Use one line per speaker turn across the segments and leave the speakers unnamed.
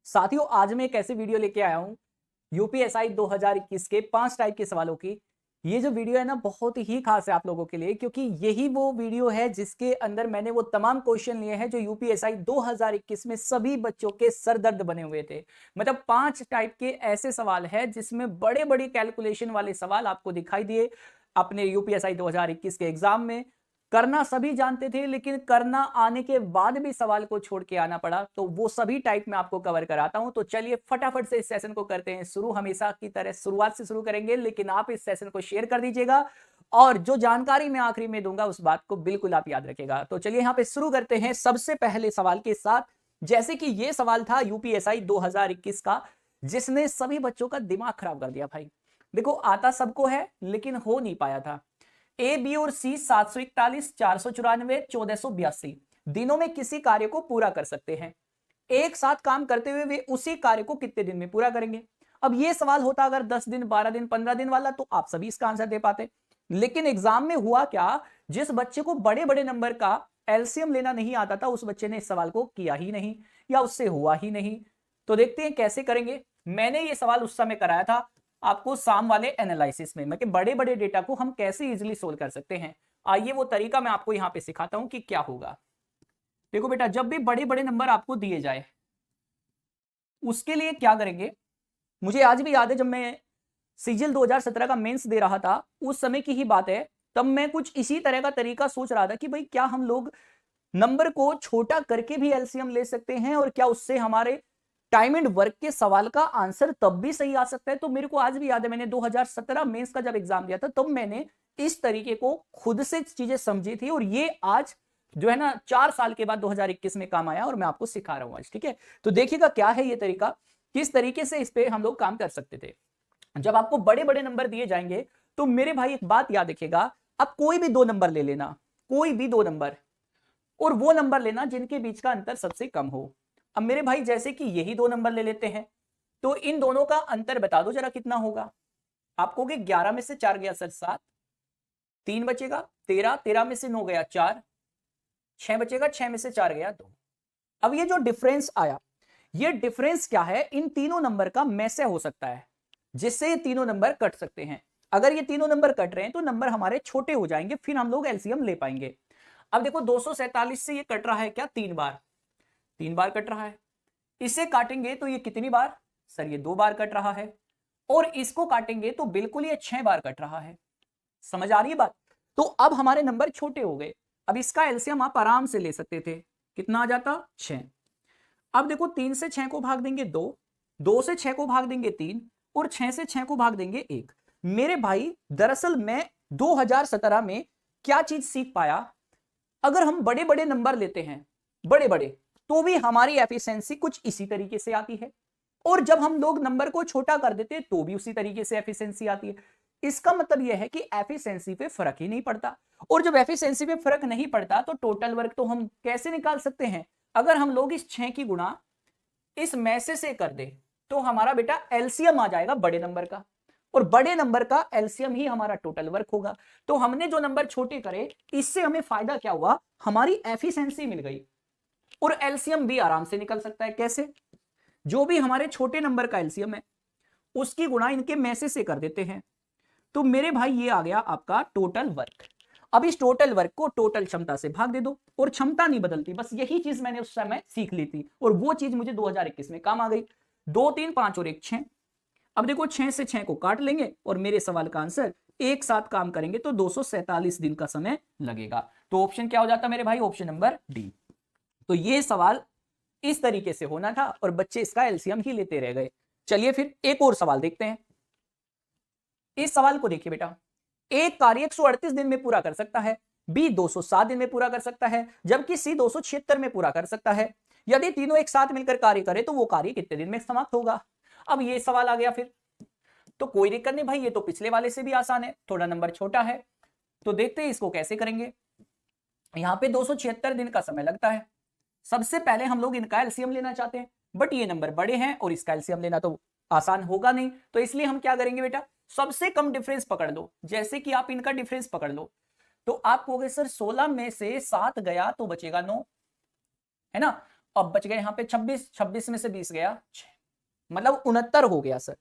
साथियों, आज मैं एक ऐसी वीडियो लेके आया हूं यूपीएसआई 2021 के 5 टाइप के सवालों की। ये जो वीडियो है ना, बहुत ही खास है आप लोगों के लिए, क्योंकि यही वो वीडियो है जिसके अंदर मैंने वो तमाम क्वेश्चन लिए हैं जो यूपीएसआई 2021 में सभी बच्चों के सरदर्द बने हुए थे। मतलब 5 टाइप के ऐसे सवाल है जिसमें बड़े बड़े कैलकुलेशन वाले सवाल आपको दिखाई दिए अपने यूपीएसआई 2021 के एग्जाम में। करना सभी जानते थे, लेकिन करना आने के बाद भी सवाल को छोड़ के आना पड़ा, तो वो सभी टाइप में आपको कवर कराता हूं। तो चलिए फटाफट से इस सेशन को करते हैं शुरू। हमेशा की तरह शुरुआत से शुरू करेंगे, लेकिन आप इस सेशन को शेयर कर दीजिएगा और जो जानकारी मैं आखिरी में दूंगा उस बात को बिल्कुल आप याद रखिएगा। तो चलिए यहां पे शुरू करते हैं सबसे पहले सवाल के साथ। जैसे कि ये सवाल था यूपीएसआई 2021 का, जिसने सभी बच्चों का दिमाग खराब कर दिया भाई। देखो, आता सबको है लेकिन हो नहीं पाया था। ए, बी और सी 741, 494, 1482 दिनों में किसी कार्य को पूरा कर सकते हैं। एक साथ काम करते हुए वे उसी कार्य को कितने दिन में पूरा करेंगे। अब यह सवाल होता अगर 10 दिन, 12 दिन, 15 दिन वाला, तो आप सभी इसका आंसर दे पाते। लेकिन एग्जाम में हुआ क्या, जिस बच्चे को बड़े बड़े नंबर का एलसीएम लेना नहीं आता था, उस बच्चे ने इस सवाल को किया ही नहीं या उससे हुआ ही नहीं। तो देखते हैं कैसे करेंगे। मैंने ये सवाल उस समय कराया था आपको साम वाले एनालिसिस में, मतलब बड़े बड़े डेटा को हम कैसे इजीली सोल्व कर सकते हैं। आइए वो तरीका मैं आपको यहां पे सिखाता हूं कि क्या होगा। देखो बेटा, जब भी बड़े बड़े नंबर आपको दिए जाए उसके लिए क्या करेंगे। मुझे आज भी याद है, जब मैं सीजीएल 2017 का मेंस दे रहा था उस समय की ही बात है। तब मैं कुछ इसी तरह का तरीका सोच रहा था कि भाई क्या हम लोग नंबर को छोटा करके भी एलसीएम ले सकते हैं और क्या उससे हमारे टाइम एंड वर्क के सवाल का आंसर तब भी सही आ सकता है। तो मेरे को आज भी याद है, मैंने 2017 मेंस का जब एग्जाम दिया था तब मैंने इस तरीके को खुद से चीजें समझी थी, और ये आज जो है ना 4 साल के बाद 2021 में काम आया और मैं आपको सिखा रहा हूं आज। ठीक है, तो देखिएगा क्या है ये तरीका, किस तरीके से इस पे हम लोग काम कर सकते थे। जब आपको बड़े बड़े नंबर दिए जाएंगे तो मेरे भाई एक बात याद रखिएगा, आप कोई भी 2 नंबर ले लेना, कोई भी 2 नंबर, और वो नंबर लेना जिनके बीच का अंतर सबसे कम हो। अब मेरे भाई जैसे कि यही 2 नंबर ले लेते हैं, तो इन दोनों का अंतर बता दो जरा कितना होगा। आप कहोगे 11 में से 4 गया सर 7, 3 बचेगा 13, 13 में से 9 गया 4, 6 बचेगा, 6 में से 4 गया 2। अब ये जो डिफरेंस आया, ये डिफरेंस क्या है, इन तीनों नंबर का में से हो सकता है, जिससे ये तीनों नंबर कट सकते हैं। अगर ये तीनों नंबर कट रहे हैं तो नंबर हमारे छोटे हो जाएंगे, फिर हम लोग एलसीएम ले पाएंगे। अब देखो 247 से ये कट रहा है क्या, 3 बार, 3 बार कट रहा है। इसे काटेंगे तो ये कितनी बार, सर ये 2 बार कट रहा है। और इसको काटेंगे तो बिल्कुल ये 6 बार कट रहा है। समझ आ रही है बात। तो अब हमारे नंबर छोटे हो गए। अब इसका एलसीएम आप आराम से ले सकते थे, कितना आ जाता 6। अब देखो 3 से 6 को भाग देंगे 2, 2 से 6 को भाग देंगे 3, और 6 से 6 को भाग देंगे 1। मेरे भाई दरअसल मैं 2017 में क्या चीज सीख पाया, अगर हम बड़े बड़े नंबर लेते हैं, बड़े बड़े, तो भी हमारी एफिशिएंसी कुछ इसी तरीके से आती है, और जब हम लोग नंबर को छोटा कर देते हैं तो भी उसी तरीके से एफिशिएंसी आती है। इसका मतलब यह है कि एफिशिएंसी पे फर्क ही नहीं पड़ता, और जब एफिशिएंसी पे फर्क नहीं पड़ता तो टोटल वर्क तो हम कैसे निकाल सकते हैं। अगर हम लोग इस 6 की गुणा इस में से कर दे तो हमारा बेटा एलसीएम आ जाएगा बड़े नंबर का, और बड़े नंबर का एलसीएम ही हमारा टोटल वर्क होगा। तो हमने जो नंबर छोटे करे, इससे हमें फायदा क्या हुआ, हमारी एफिशिएंसी मिल गई, और एलसीएम भी आराम से निकल सकता है। कैसे, जो भी हमारे छोटे नंबर का एलसीएम है उसकी गुणा इनके मैसे से कर देते हैं, तो मेरे भाई ये आ गया आपका टोटल वर्क। अब इस टोटल वर्क को टोटल क्षमता से भाग दे दो, और क्षमता नहीं बदलती, बस यही चीज मैंने उस समय सीख ली थी, और वो चीज मुझे 2021 में काम आ गई। 2, 3, 5 और 1 6। अब देखो 6 से 6 को काट लेंगे और मेरे सवाल का आंसर एक साथ काम करेंगे तो 247 दिन का समय लगेगा। तो ऑप्शन क्या हो जाता मेरे भाई, ऑप्शन नंबर डी। तो ये सवाल इस तरीके से होना था और बच्चे इसका एलसीएम ही लेते रह गए। चलिए फिर एक और सवाल देखते हैं। इस सवाल को देखिए बेटा, एक कार्य 138 दिन में पूरा कर सकता है, बी 207 दिन में पूरा कर सकता है, जबकि सी 276 में पूरा कर सकता है। यदि तीनों एक साथ मिलकर कार्य करे तो वो कार्य कितने दिन में समाप्त होगा। अब ये सवाल आ गया फिर, तो कोई दिक्कत नहीं भाई, ये तो पिछले वाले से भी आसान है, थोड़ा नंबर छोटा है। तो देखते हैं इसको कैसे करेंगे। यहां पे 276 दिन का समय लगता है। सबसे पहले हम लोग इनका एलसीएम लेना चाहते हैं, बट ये नंबर बड़े हैं और इसका एलसीएम लेना तो आसान होगा नहीं, तो इसलिए हम क्या करेंगे बेटा, सबसे कम डिफरेंस पकड़ लो। जैसे कि आप इनका डिफरेंस पकड़ लो तो आप कहोगे सर 16 में से 7 गया तो बचेगा 9, है ना। अब बच गए यहाँ पे 26, 26 में से 20 गया 6, मतलब 69 हो गया सर।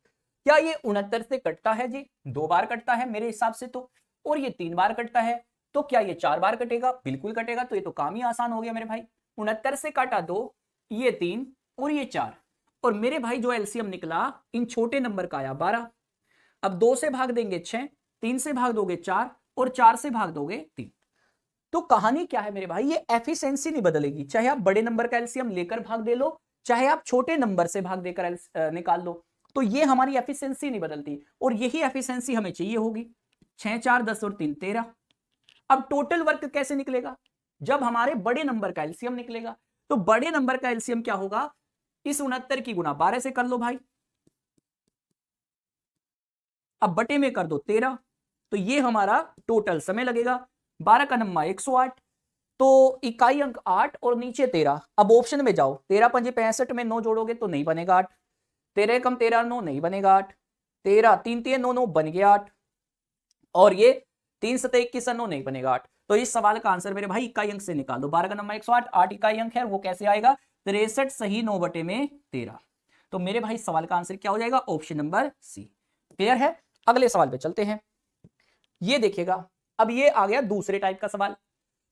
क्या ये 69 से कटता है जी? 2 बार कटता है मेरे हिसाब से तो, और ये 3 बार कटता है, तो क्या ये 4 बार कटेगा? बिल्कुल कटेगा। तो ये तो काम ही आसान हो गया मेरे भाई। 69 से काटा 2, ये 3 और ये 4, और मेरे भाई जो एलसीएम निकला इन छोटे नंबर का आया 12। अब 2 से भाग देंगे 6, 3 से भाग दोगे 4, और 4 से भाग दोगे 3। तो कहानी क्या है मेरे भाई, ये एफिशिएंसी नहीं बदलेगी, चाहे आप बड़े नंबर का एलसीएम लेकर भाग दे लो, चाहे आप छोटे नंबर से भाग देकर निकाल लो, तो ये हमारी एफिशिएंसी नहीं बदलती, और यही एफिशिएंसी हमें चाहिए होगी। 6 4 10 और 3 13। अब टोटल वर्क कैसे निकलेगा? जब हमारे बड़े नंबर का एलसीएम निकलेगा, तो बड़े नंबर का एलसीएम क्या होगा? इस 69 की गुना 12 से कर लो भाई, अब बटे में कर दो 13, तो ये हमारा टोटल समय लगेगा। 12 का नम्मा 108, तो इकाई अंक 8 और नीचे 13। अब ऑप्शन में जाओ, 13 पंजे 65 में 9 जोड़ोगे तो नहीं बनेगा 8, 13 कम 13 9 नहीं बनेगा 8, 13 3 3 9 9 बन गया 8, और ये 3 7 21 9 नहीं बनेगा 8। तो इस सवाल का आंसर मेरे भाई इकाई अंक से निकालो। 12 का नंबर 108, 8 इकाई अंक है, वो कैसे आएगा? 63 सही 9 बटे में 13। तो मेरे भाई सवाल का आंसर क्या हो जाएगा? Option number C. क्लियर है? अगले सवाल पे चलते हैं। ये देखिएगा, अब ये आ गया दूसरे टाइप का सवाल।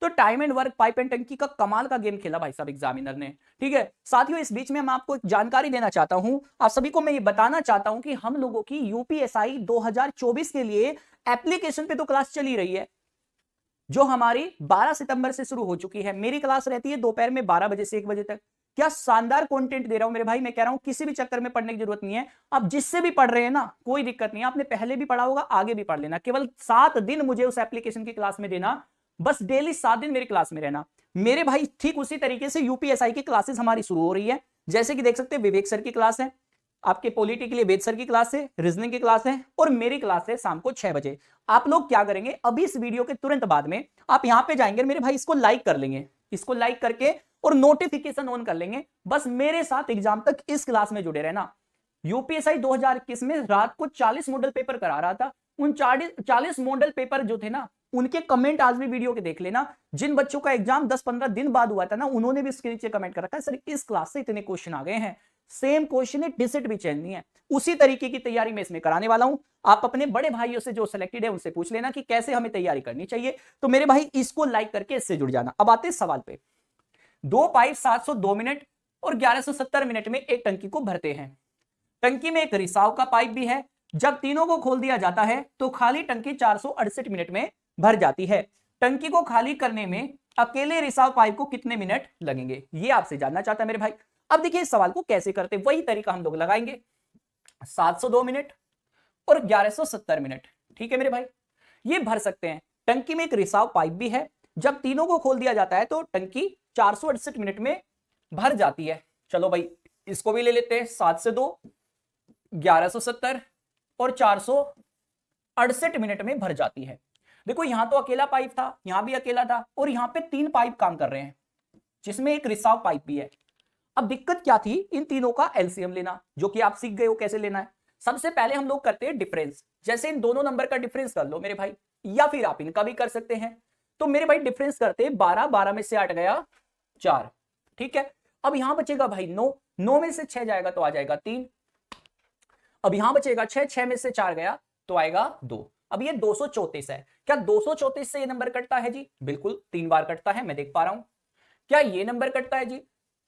तो time and work pipe and टंकी का कमाल का गेम खेला भाई साहब एग्जामिनर ने। ठीक है साथियों, इस बीच में मैं आपको एक जानकारी देना चाहता हूं, आप सभी को मैं ये बताना चाहता हूं कि हम लोगों की यूपीएसआई 2024 के लिए एप्लीकेशन पे तो क्लास चली रही है, जो हमारी 12 सितंबर से शुरू हो चुकी है। मेरी क्लास रहती है दोपहर में 12 बजे से 1 बजे तक। क्या शानदार कंटेंट दे रहा हूं मेरे भाई, मैं कह रहा हूं किसी भी चक्कर में पढ़ने की जरूरत नहीं है। आप जिससे भी पढ़ रहे हैं ना, कोई दिक्कत नहीं है, आपने पहले भी पढ़ा होगा, आगे भी पढ़ लेना। केवल 7 दिन मुझे उस एप्लीकेशन की क्लास में देना, बस डेली 7 दिन मेरी क्लास में रहना मेरे भाई। ठीक उसी तरीके से यूपीएसआई की क्लासेस हमारी शुरू हो रही है, जैसे कि देख सकते हैं विवेक सर की क्लास है, आपके पॉलिटी के लिए वेद सर की क्लास है, रीजनिंग की क्लास है, और मेरी क्लास है शाम को 6 बजे। आप लोग क्या करेंगे, अभी इस वीडियो के तुरंत बाद में आप यहां पे जाएंगे मेरे भाई, इसको लाइक कर लेंगे, इसको लाइक करके और नोटिफिकेशन ऑन कर लेंगे। बस मेरे साथ एग्जाम तक इस क्लास में जुड़े रहना। यूपीएसआई 2021 में रात को 40 मॉडल पेपर करा रहा था। उन 40 मॉडल पेपर जो थे ना, उनके कमेंट आज भी वीडियो के देख लेना। जिन बच्चों का एग्जाम 10-15 दिन बाद हुआ था ना, उन्होंने भी इसके नीचे कमेंट कर रखा है, सर इस क्लास से इतने क्वेश्चन आ गए हैं, सेम क्वेश्चन है, डिजिट भी चेंज नहीं है। उसी तरीके की तैयारी मैं इसमें कराने वाला हूं। आप अपने बड़े भाइयों से जो सिलेक्टेड है उनसे पूछ लेना कि कैसे हमें तैयारी करनी चाहिए। तो मेरे भाई इसको लाइक करके इससे जुड़ जाना। अब आते हैं सवाल पे। 2 पाइप 702 मिनट और 1170 मिनट में एक टंकी को भरते हैं। टंकी में एक रिसाव का पाइप भी है। जब तीनों को खोल दिया जाता है तो खाली टंकी 468 मिनट में भर जाती है। टंकी को खाली करने में अकेले रिसाव पाइप को कितने मिनट लगेंगे, ये आपसे जानना चाहता है मेरे भाई। अब देखिए इस सवाल को कैसे करते, वही तरीका हम लोग लगाएंगे। 702 मिनट और 1170 मिनट, ठीक है मेरे भाई, ये भर सकते हैं। टंकी में एक रिसाव पाइप भी है। जब तीनों को खोल दिया जाता है तो टंकी 468 मिनट में भर जाती है। चलो भाई इसको भी ले लेते हैं। 7 से 2 1170 और 468 मिनट में भर जाती है। देखो यहां तो अकेला पाइप था, यहां भी अकेला था, और यहां पे 3 पाइप काम कर रहे हैं जिसमें एक रिसाव पाइप भी है। अब दिक्कत क्या थी, इन तीनों का एलसीएम लेना, जो कि आप सीख गए हो कैसे लेना है। सबसे पहले हम लोग करते हैं डिफरेंस। जैसे इन दोनों नंबर का डिफरेंस कर लो मेरे भाई, या फिर आप इनका भी कर सकते हैं। तो मेरे भाई डिफरेंस करते हैं 12, 12 में से 8 गया 4, ठीक है। अब यहां बचेगा भाई 9, 9 में से 6 जाएगा तो आ जाएगा 3। अब यहां बचेगा 6, 6 में से 4 गया तो आएगा 2। अब ये 234 है। क्या 234 से ये नंबर कटता है जी? बिल्कुल 3 बार कटता है, मैं देख पा रहा हूं। क्या ये नंबर कटता है जी?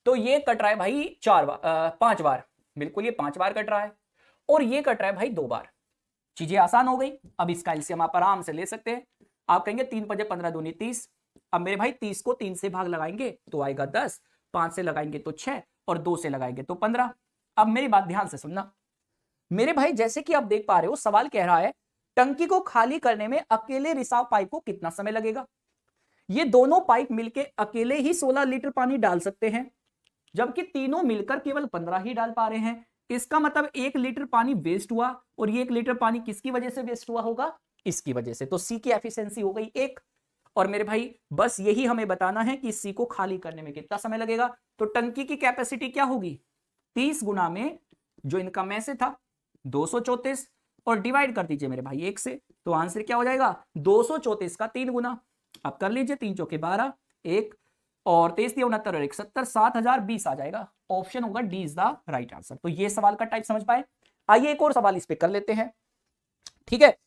तो ये कट रहा है भाई 5 बार, बिल्कुल ये 5 बार कट रहा है। और ये कट रहा है भाई 2 बार। चीजें आसान हो गई। अब इसका एलसीएम आप आराम से ले सकते हैं। आप कहेंगे 3 पंजे 15 दूनी 30। अब मेरे भाई 30 को 3 से भाग लगाएंगे तो आएगा 10, 5 से लगाएंगे तो 6, और 2 से लगाएंगे तो 15। अब मेरी बात ध्यान से सुनना मेरे भाई, जैसे कि आप देख पा रहे हो सवाल कह रहा है टंकी को खाली करने में अकेले रिसाव पाइप को कितना समय लगेगा। ये दोनों पाइप मिलके अकेले ही 16 लीटर पानी डाल सकते हैं, जबकि तीनों मिलकर केवल 15 ही डाल पा रहे हैं। इसका मतलब 1 लीटर पानी वेस्ट हुआ, और ये 1 लीटर पानी किसकी वजह से वेस्ट हुआ होगा? इसकी वजह से। तो सी की एफिशिएंसी हो गई 1। और मेरे भाई बस यही हमें बताना है कि सी को खाली करने में कितना समय लगेगा। तो टंकी की कैपेसिटी क्या होगी? 30 गुना में जो इनका में से था 234, और डिवाइड कर दीजिए मेरे भाई 1 से, तो आंसर क्या हो जाएगा? 234 का 3 गुना। आप कर लीजिए, 3 चौके 12, 1 और 23 दिया 69 और 71, 7020 आ जाएगा। ऑप्शन होगा D is the right answer. तो ये सवाल का टाइप समझ पाए। आइए एक और सवाल इस पे कर लेते हैं, ठीक है,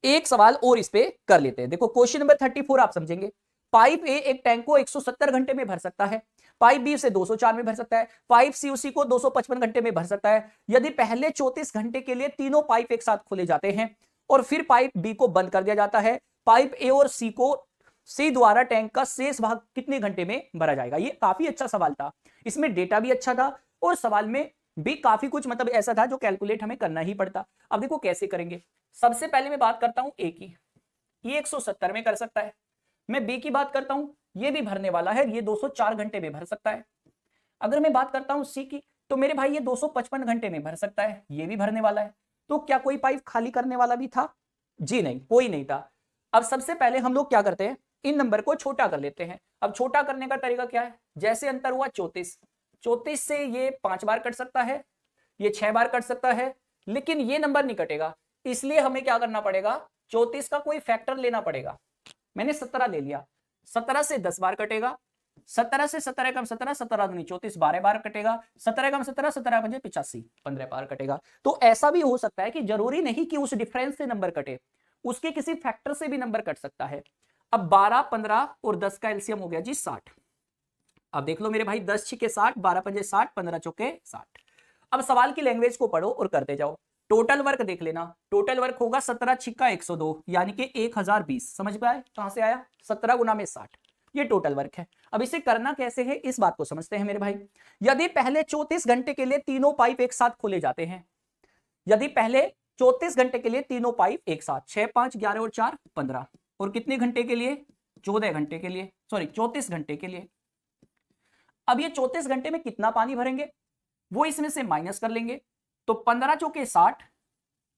एक सवाल और इस पे कर लेते हैं। देखो क्वेश्चन नंबर 34 आप समझेंगे। पाइप ए एक टैंक को 170 घंटे में भर सकता है, पाइप बी उसे 204 में भर सकता है, पाइप सी उसी को 255 घंटे में भर सकता है। यदि पहले 34 घंटे के लिए तीनों पाइप एक साथ खोले जाते हैं और फिर पाइप बी को बंद कर दिया जाता है, पाइप ए और सी द्वारा टैंक का शेष भाग कितने घंटे में भरा जाएगा। ये काफी अच्छा सवाल था, इसमें डेटा भी अच्छा था और सवाल में भी काफी कुछ मतलब ऐसा था जो कैलकुलेट हमें करना ही पड़ता। अब देखो कैसे करेंगे। सबसे पहले मैं बात करता हूं ए की, ये 170 में कर सकता है। मैं बी की बात करता हूं, ये भी भरने वाला है, ये 204 घंटे में भर सकता है। अगर मैं बात करता हूं सी की, तो मेरे भाई ये 255 घंटे में भर सकता है, ये भी भरने वाला है। तो क्या कोई पाइप खाली करने वाला भी था? जी नहीं, कोई नहीं था। अब सबसे पहले हम लोग क्या करते हैं, इन नंबर को छोटा कर लेते हैं। अब छोटा करने का तरीका क्या है, जैसे अंतर हुआ 34 से ये 5 बार कट सकता है, ये 6 बार कट सकता है, लेकिन ये नंबर नहीं कटेगा। इसलिए हमें क्या करना पड़ेगा, 34 का कोई फैक्टर लेना पड़ेगा। मैंने 17 ले लिया, 17 से 10 बार कटेगा, 17 से 17 कम 17, 17 दूनी 34, 12 बार कटेगा, 17 कम 17, 17 पंजे 85, 15 बार कटेगा। तो ऐसा भी हो सकता है कि जरूरी नहीं कि उस डिफरेंस से नंबर कटे, उसके किसी फैक्टर से भी नंबर कट सकता है। अब 12, 15 और 10 का एलसीएम हो गया जी 60। अब देख लो मेरे भाई, 10 छिके 60, 12 पंजे 60, 15 चौके 60। अब सवाल की लैंग्वेज को पढ़ो और करते जाओ। टोटल वर्क देख लेना, टोटल वर्क होगा 17 छिक्का 102 यानी कि 1020। समझ में आया कहां से आया, 17 गुना में 60, ये टोटल वर्क है। अब इसे करना कैसे है इस बात को समझते हैं मेरे भाई। यदि पहले 34 घंटे के लिए तीनों पाइप एक साथ खोले जाते हैं, यदि पहले 34 घंटे के लिए तीनों पाइप एक साथ, 6, 5, 11 और 4 15, और कितने घंटे के लिए, 14 घंटे के लिए, सॉरी 34 घंटे के लिए। अब ये 34 घंटे में कितना पानी भरेंगे वो इसमें से माइनस कर लेंगे। तो 15 चौके 60,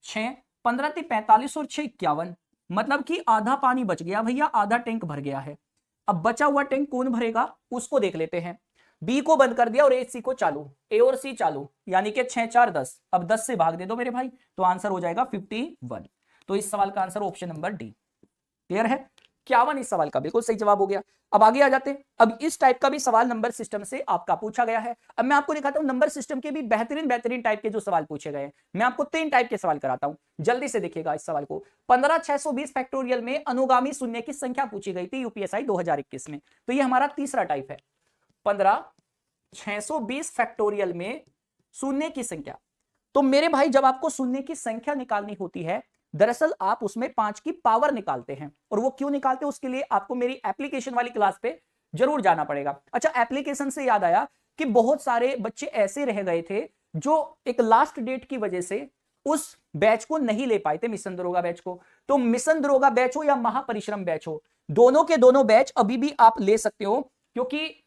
6, 15 × 45 और 6 51, मतलब कि आधा पानी बच गया भैया, आधा टैंक भर गया है। अब बचा हुआ टैंक कौन भरेगा उसको देख लेते हैं। बी को बंद कर दिया और ए सी को चालू, ए और सी चालू, यानी कि 6, 4, 10। अब 10 से भाग दे दो मेरे भाई, तो आंसर हो जाएगा 51। तो इस सवाल का answer option number D. Clear है, 51 इस सवाल का बिल्कुल सही जवाब हो गया। अब आगे आ जाते हैं। अब इस टाइप का भी सवाल नंबर सिस्टम से आपका पूछा गया है। अब मैं आपको दिखाता हूं नंबर सिस्टम के भी बेहतरीन टाइप के जो सवाल पूछे गए हैं। मैं आपको 3 टाइप के सवाल कराता हूं, जल्दी से देखिएगा इस सवाल को। 15620 फैक्टोरियल में अनुगामी शून्य की संख्या पूछी गई थी यूपीएसआई 2021 में। तो ये हमारा तीसरा टाइप है। 15620 फैक्टोरियल में शून्य की संख्या। तो मेरे भाई जब आपको शून्य की संख्या निकालनी होती है, दरअसल आप उसमें 5 की पावर निकालते हैं। और वो क्यों निकालते हैं उसके लिए आपको मेरी एप्लीकेशन वाली क्लास पे जरूर जाना पड़ेगा। अच्छा, एप्लीकेशन से याद आया कि बहुत सारे बच्चे ऐसे रह गए थे जो एक लास्ट डेट की वजह से उस बैच को नहीं ले पाए थे, मिशन दरोगा बैच को। तो मिशन दरोगा बैच हो या महापरिश्रम बैच हो, दोनों के दोनों बैच अभी भी आप ले सकते हो, क्योंकि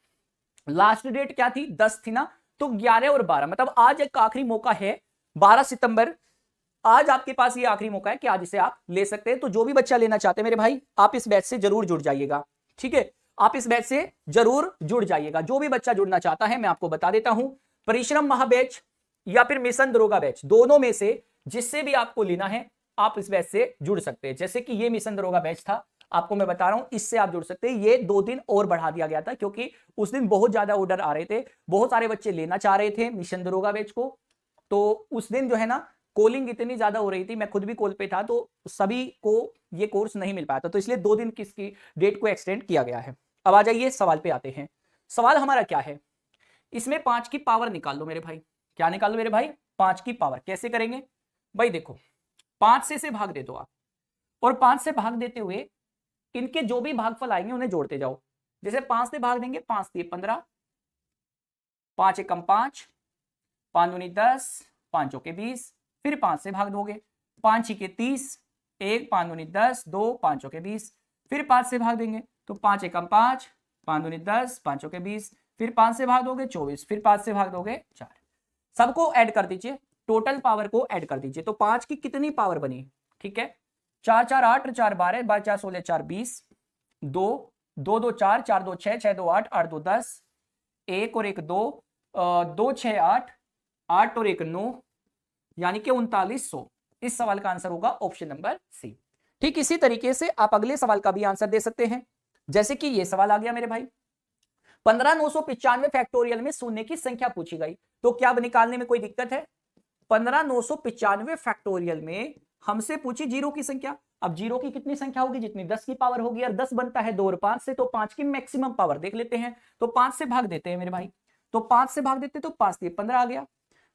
लास्ट डेट क्या थी, 10 थी ना। तो 11 और 12, मतलब आज एक आखिरी मौका है, 12 सितंबर आज आपके पास ये आखिरी मौका है कि आज इसे आप ले सकते हैं। तो जो भी बच्चा लेना चाहते हैं मेरे भाई, आप इस बैच से जरूर जुड़ जाइएगा। ठीक है, आप इस बैच से जरूर जुड़ जाइएगा। जो भी बच्चा जुड़ना चाहता है मैं आपको बता देता हूं, परिश्रम महाबैच या फिर मिशन दरोगा बैच, दोनों में से जिससे भी आपको लेना है आप इस बैच से जुड़ सकते हैं। जैसे कि ये मिशन दरोगा बैच था, आपको मैं बता रहा हूं, इससे आप जुड़ सकते हैं। ये 2 दिन और बढ़ा दिया गया था क्योंकि उस दिन बहुत ज्यादा ऑर्डर आ रहे थे, बहुत सारे बच्चे लेना चाह रहे थे मिशन दरोगा बैच को। तो उस दिन जो है ना कॉलिंग इतनी ज्यादा हो रही थी, मैं खुद भी कॉल पे था, तो सभी को ये कोर्स नहीं मिल पाया था। तो इसलिए 2 दिन किसकी डेट को एक्सटेंड किया गया है। अब आ जाइए सवाल पे आते हैं। सवाल हमारा क्या है, इसमें 5 की पावर निकाल लो मेरे भाई। क्या निकाल लो मेरे भाई, 5 की पावर। कैसे करेंगे भाई, देखो 5 से भाग दे दो आप, और 5 से भाग देते हुए इनके जो भी भागफल आएंगे उन्हें जोड़ते जाओ। जैसे 5 से भाग देंगे, 5 दिए 15, 5 एकम 5, 5 दूनी 10, 5 चौके 20, फिर 5 से भाग दोगे, 5 छिके 30, 1, 5 दूनी 10, 2, 5 चौके 20, फिर 5 से भाग देंगे तो 5 एकम 5, 5 दूनी 10, 5 चौके 20, फिर 5 से भाग दोगे 24, फिर 5 से भाग दोगे 4। सबको ऐड कर दीजिए, टोटल पावर को ऐड कर दीजिए। तो 5 की कितनी पावर बनी, ठीक है, 4 4 8 4 12, 12 4 16 4 20, 2 2 2 4 4 2 6 6 2 8 8 2 10, 1 और 1 2, 2 6 8, 8 और 1 9, यानी कि 3900। इस सवाल का आंसर होगा ऑप्शन नंबर सी। ठीक इसी तरीके से आप अगले सवाल का भी आंसर दे सकते हैं। जैसे कि ये सवाल आ गया मेरे भाई, 15,995 फैक्टोरियल में शून्य की संख्या पूछी गई, तो क्या अब निकालने में कोई दिक्कत है? 15,995 फैक्टोरियल में हमसे पूछी जीरो की संख्या। अब जीरो की कितनी संख्या होगी? जितनी 10 की पावर होगी, और 10 बनता है 2 और 5 से, तो 5 की मैक्सिमम पावर देख लेते हैं। तो 5 से भाग देते हैं मेरे भाई, तो 5 से भाग देते तो 5 से 15 आ गया,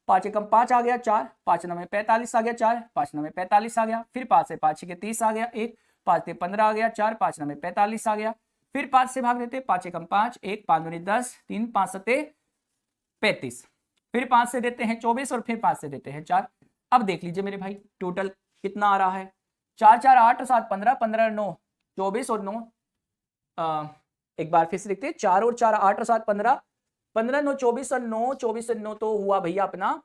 5 एकम 5 आ गया, 4 5 9 में 45 आ गया, 4 5 9 में 45 आ गया, फिर 5 से 5 के 30 आ गया, 1 5 से 15 आ गया, 4 5 9 में 45 आ गया, फिर 5 से भाग देते, 5 एकम 5, 1 5 दूनी 10, 3 5 सते 35, फिर 5 से देते हैं 24 और फिर 5 से देते हैं 4। अब देख लीजिए मेरे भाई टोटल कितना आ रहा है, 4 4 8 7 15, 15 9 24 और 9, एक बार फिर से देखते हैं, 4 और 4 8 और 7 15, 15 9 24 और 9, 24 और 9 तो हुआ भैया अपना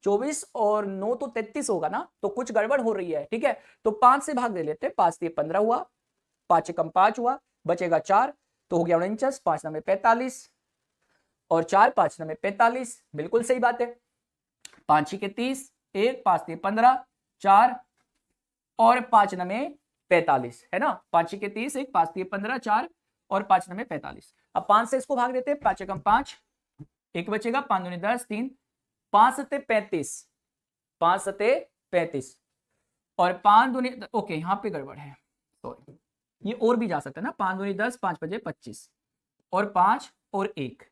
24 और 9 तो 33 होगा ना, तो कुछ गड़बड़ हो रही है, ठीक है। तो 5 से भाग दे लेते हैं, 5 से 15 हुआ, 5 एकम 5 हुआ, बचेगा 4, तो हो गया 49, 5 9 में 45 और 4 5 9 में 45, बिल्कुल सही बात है। 5 के 30, 1 5 से 15, 4 और 5 9 में 45 है ना, 5 के 30, 1 5 से 15, 4 और 5 9 में 45। अब 5 से इसको भाग देते हैं, 5 एकम 5, 1 बचेगा, 5 दूनी 10, 3 5 सते 35, 5 सते 35 और 5 दूनी, ओके यहाँ पे गड़बड़ है, सॉरी, ये और भी जा सकता है ना, 5 दूनी 10, 5 बजे 25 और 5 और 1,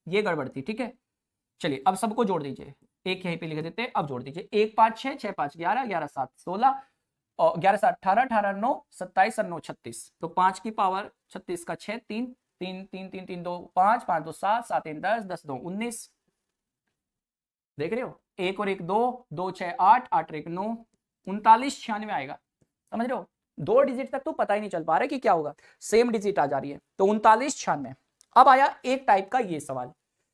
ये गड़बड़ थी, ठीक है। चलिए अब सबको जोड़ दीजिए, एक यहीं पे लिख देते हैं, अब जोड़ दीजिए, 1 5 6, 6 5 11, 11 7 16 और 11 7 18, 18 9 27 और 9 36, तो 5 की पावर 36 का 6 3 3 3 3 3 2 5 5 2 7 7 3 10 10 2 19, देख रहे हो, 1 और 1 2 2 6 8 8 1 9 39 96 आएगा, समझ रहे हो, 2 डिजिट तक तो पता ही नहीं चल पा रहा है कि क्या होगा, सेम डिजिट आ जा रही है, तो 39 96। अब आया एक टाइप का ये सवाल,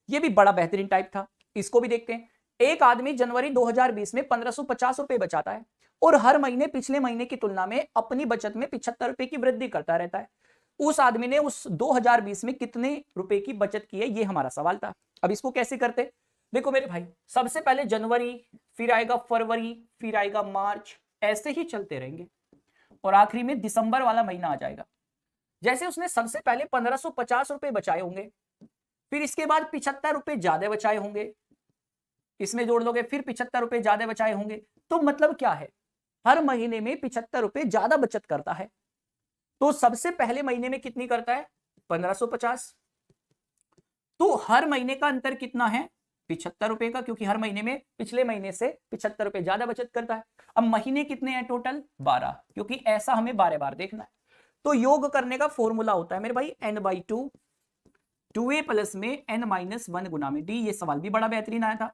ये भी बड़ा बेहतरीन टाइप था, इसको भी देखते हैं। एक आदमी जनवरी 2020 में 1550 रुपए बचाता है और हर महीने पिछले महीने की तुलना में अपनी बचत में 75 रुपए की वृद्धि करता रहता है। उस आदमी ने उस 2020 में कितने रुपए की बचत की है, ये हमारा सवाल था। अब इसको कैसे करते, देखो मेरे भाई, सबसे पहले जनवरी, फिर आएगा फरवरी, फिर आएगा मार्च, ऐसे ही चलते रहेंगे और आखिरी में दिसंबर वाला महीना आ जाएगा। जैसे उसने सबसे पहले 1550 रुपए बचाए होंगे, फिर इसके बाद 75 रुपए ज्यादा बचाए होंगे, इसमें जोड़ दोगे, फिर 75 रुपए ज्यादा बचाए होंगे, तो मतलब क्या है, हर महीने में 75 रुपए ज्यादा बचत करता है। तो सबसे पहले महीने में कितनी करता है, 1550, तो हर महीने का अंतर कितना है, 75 रुपए का, क्योंकि हर महीने में पिछले महीने से 75 रुपए ज्यादा बचत करता है। अब महीने कितने हैं टोटल, 12, क्योंकि ऐसा हमें 12 बार देखना है। तो योग करने का फॉर्मूला होता है मेरे भाई n/2, 2a प्लस में n-1 गुना में d। ये सवाल भी बड़ा बेहतरीन आया था।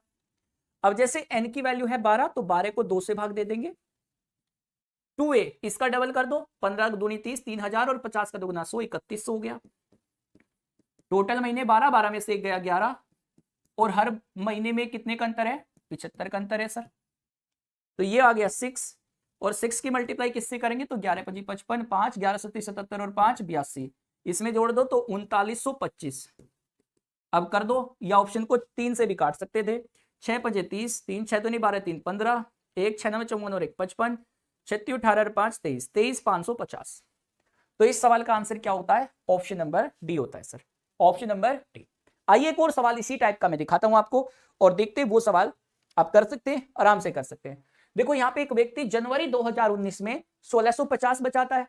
अब जैसे n की वैल्यू है 12, तो 12 को 2 से भाग दे देंगे, 2a इसका डबल कर दो, 15 दूनी 30, 3000 और 50 का दुगुना 100, 3100 हो गया। टोटल महीने 12, 12 में से गया 11 और हर महीने में कितने का अंतर है, 75 का अंतर है सर। तो ये आ गया 6 और 6 की मल्टीप्लाई किससे करेंगे, तो 11 5 55, 5 11 37 77 और 5 82, इसमें जोड़ दो तो 3925। अब कर दो, या ऑप्शन को 3 से भी काट सकते थे, 6 5 30, 3 6 2 12 3 15, 1 6 9 54 और 1 55, 36 18 और 5 23, 23 550। तो इस सवाल का आंसर क्या होता है, ऑप्शन नंबर डी होता है सर, ऑप्शन नंबर डी। आइए एक और सवाल इसी टाइप का मैं दिखाता हूं आपको, और देखते हैं वो सवाल आप कर सकते हैं, आराम से कर सकते हैं। देखो यहाँ पे एक व्यक्ति जनवरी 2019 में 1650 बचाता है,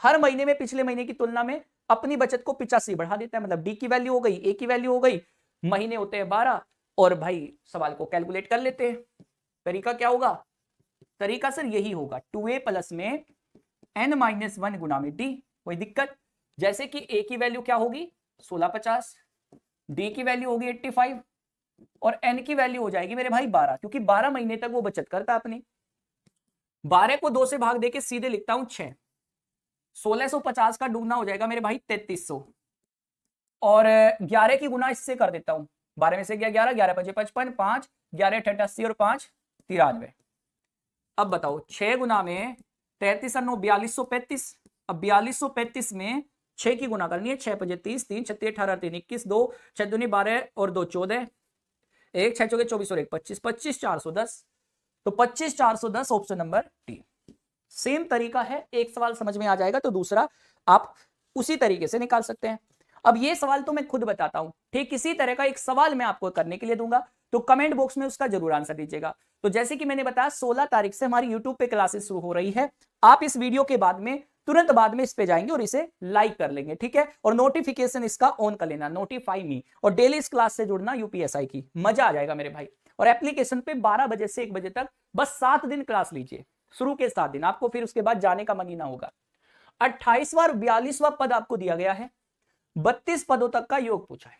हर महीने में पिछले महीने की तुलना में अपनी बचत को 85 बढ़ा देता है, मतलब डी की वैल्यू हो गई, ए की वैल्यू हो गई, महीने होते हैं 12, और भाई सवाल को कैलकुलेट कर लेते हैं। तरीका क्या होगा, तरीका सर यही होगा, 2a प्लस में n-1 गुना में डी। कोई दिक्कत, जैसे कि a की वैल्यू क्या होगी 1650, डी की वैल्यू होगी 85 और n की वैल्यू हो जाएगी मेरे भाई 12, क्योंकि 12 महीने तक वो बचत करता है अपनी। 12 को 2 से भाग देके सीधे लिखता हूं 6, 1650 का दुगना हो जाएगा मेरे भाई 3300, और 11 की गुना इससे कर देता हूं, 12 में से गया 11, 11 5 55, 5 11 88 और 5 93। अब बताओ 6 गुना में 33 और 9 4235, अब 4235 में 6 की गुना करनी है, 6 5 30, 3 36 18 3 21, 2 6 दूनी 12 और 2 14, 1 6 चौके 24 और 1 25, 25 410, तो 25 410 ऑप्शन नंबर डी। सेम तरीका है, एक सवाल समझ में आ जाएगा तो दूसरा आप उसी तरीके से निकाल सकते हैं। अब ये सवाल तो मैं खुद बताता हूं, ठीक इसी तरह का एक सवाल मैं आपको करने के लिए दूंगा, तो कमेंट बॉक्स में उसका जरूर आंसर दीजिएगा। तो जैसे कि मैंने बताया 16 तारीख से हमारी यूट्यूब पे क्लासेस शुरू हो रही है। आप इस वीडियो के बाद में तुरंत बाद में इस पे जाएंगे और इसे लाइक कर लेंगे, ठीक है, और नोटिफिकेशन इसका ऑन कर लेना, नोटिफाई मी, और डेली इस क्लास से जुड़ना यूपीएसआई की, मजा आ जाएगा मेरे भाई। और एप्लीकेशन पे 12 बजे से 1 बजे तक बस 7 दिन क्लास लीजिए, शुरू के 7 दिन, आपको फिर उसके बाद जाने का मन ही ना होगा। 28वां और 42वां पद आपको दिया गया है, 32 पदों तक का योग पूछा है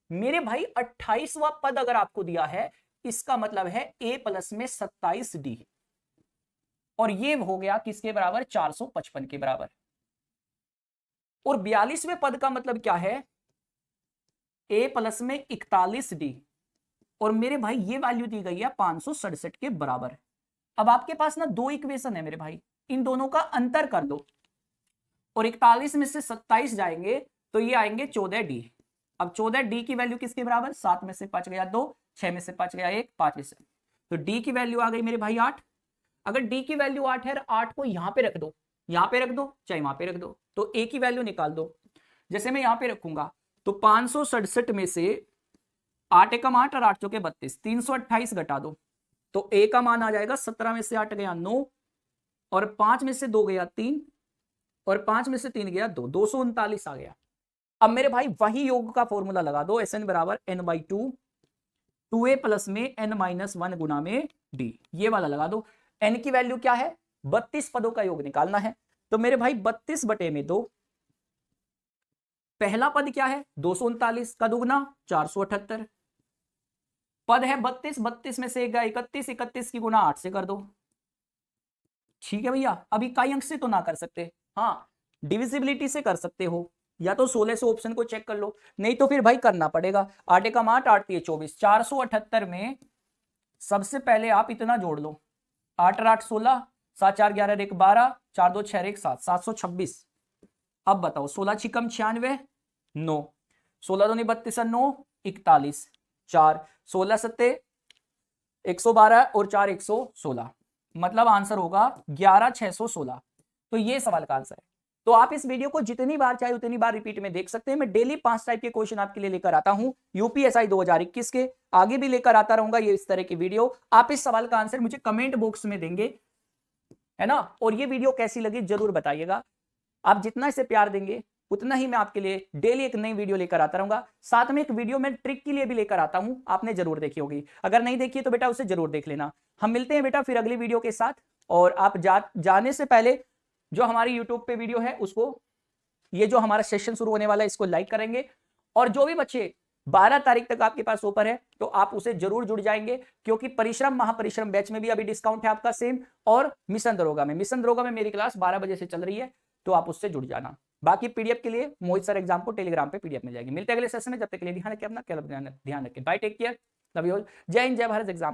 मेरे भाई। 28वां पद अगर आपको दिया है, इसका मतलब है a प्लस में 27d, और ये हो गया किसके बराबर, 455 के बराबर। और 42वें पद का मतलब क्या है, a प्लस में 41d, और मेरे भाई ये वैल्यू दी गई है 567 के बराबर। अब आपके पास ना दो इक्वेशन है मेरे भाई, इन दोनों का अंतर कर दो, और 41 में से 27 जाएंगे तो ये आएंगे 14d। अब 14d की वैल्यू किसके बराबर, 7 में से 5 गया 2, 6 में से 5 गया 1, 5 में से, तो d की वैल्यू आ गई मेरे भाई 8। अगर d की वैल्यू 8 है, 8 को यहां पे रख दो, यहां पे रख दो, चाहे वहां पे रख दो, तो a की वैल्यू निकाल दो। जैसे मैं यहां पे रखूंगा तो 567 में से 8 एकम 8 और 8 चौके 32, 328 घटा दो, तो a का मान आ जाएगा 17 में से 8 गया 9, और 5 में से 2 गया 3, और 5 में से 3 गया 2, 239 आ गया। अब मेरे भाई वही योग का फॉर्मूला लगा दो, एस एन बराबर n/2, 2a प्लस में n-1 गुना में d, ये वाला लगा दो। n की वैल्यू क्या है, 32 पदों का योग निकालना है, तो मेरे भाई 32 बटे में 2, पहला पद क्या है 239 का दुगना 478, पद है 32, 32 में से 31, 31 की गुना 8 से कर दो, ठीक है भैया। अब इकाई अंक से तो ना कर सकते, हाँ डिविजिबिलिटी से कर सकते हो, या तो 16 से ऑप्शन को चेक कर लो, नहीं तो फिर भाई करना पड़ेगा। 8 एकम 8, 8 3 24, 478 में सबसे पहले आप इतना जोड़ लो, 8 और 8 16, 7 4 11 1 12, 4 2 6 1 7, 726। अब बताओ 16 छिकम 96, 9, 16 2 32 9, 41, 4 16 सत्ते 112 और 4 116, मतलब आंसर होगा 11616। तो ये सवाल का आंसर है। तो आप इस वीडियो को जितनी बार चाहे उतनी बार रिपीट में देख सकते हैं। मैं डेली 5 टाइप के क्वेश्चन आपके लिए लेकर आता हूं यूपीएसआई 2021 के, आगे भी लेकर आता रहूंगा ये इस तरह की वीडियो। आप इस सवाल का आंसर मुझे कमेंट बॉक्स में देंगे, है ना, और ये वीडियो कैसी लगी जरूर बताइएगा। आप जितना इसे प्यार देंगे उतना ही मैं आपके लिए डेली एक नई वीडियो लेकर आता रहूंगा। साथ में एक वीडियो मैं ट्रिक के लिए भी लेकर आता हूं, आपने जरूर देखी होगी, अगर नहीं देखी तो बेटा उसे जरूर देख लेना। हम मिलते हैं बेटा फिर अगली वीडियो के साथ, और आप जाने से पहले जो हमारी यूट्यूब पे वीडियो है उसको, ये जो हमारा सेशन शुरू होने वाला है इसको लाइक करेंगे, और जो भी बच्चे 12 तारीख तक आपके पास ओपर है तो आप उसे जरूर जुड़ जाएंगे, क्योंकि परिश्रम महापरिश्रम बैच में भी अभी डिस्काउंट है आपका सेम, और मिशन दरोगा में मेरी क्लास 12 बजे से चल रही है, तो आप उससे जुड़ जाना। बाकी पीडीएफ के लिए मोहित सर एग्जाम को टेलीग्राम पे पीडीएफ मिल जाएगी। मिलते हैं अगले सेशन में, जब तक के लिए ध्यान रखिए अपना, ध्यान रखिए, bye, take care, love you all, जय हिंद, जय भारत, एग्जाम।